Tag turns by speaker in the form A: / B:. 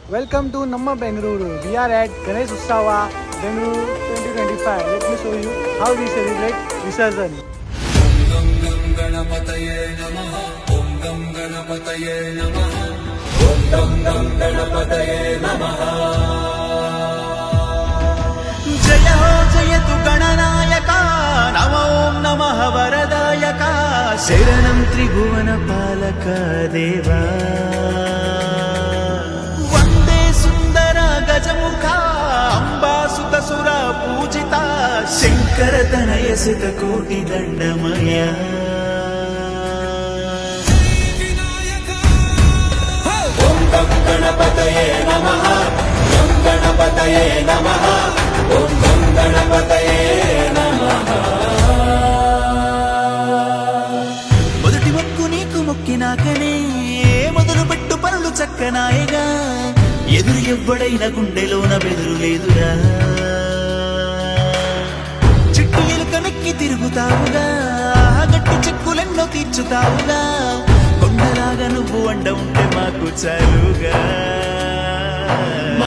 A: Welcome to Namma Bengaluru. We are at Ganesh Utsava, Bengaluru 2025. Let me show you how we celebrate Visarjan.
B: Om Gam Ganapataye Namaha. Om Gam Ganapataye Namaha. Om Gam Ganapataye Namaha.
C: जय हो जयतु गणनायका नमो नमः वरदायका शरणं त्रिभुवन पालक देवा वन्दे सुन्दर गजमुखा अम्बासुत सुर पूजिता शङ्कर तनय सित कोटि दण्डमया
B: Om Gam Ganapataye Namaha. Gam Ganapataye Namaha. Om Gam Ganapataye Namaha.
C: మొదటి మొక్కు నీకు మొక్కినాకనే మొదలు పెట్టు పనులు చక్కనాయగా ఎదురు ఎవ్వడైన గుండెలోన బెదురు లేదురా చిట్టు ఎలుక నెక్కి తిరుగుతావుగా గట్టి చెక్కులెన్నో తీర్చుతావుగా కొండలాగా నువ్వు అండ ఉంటే మాకు చాలుగా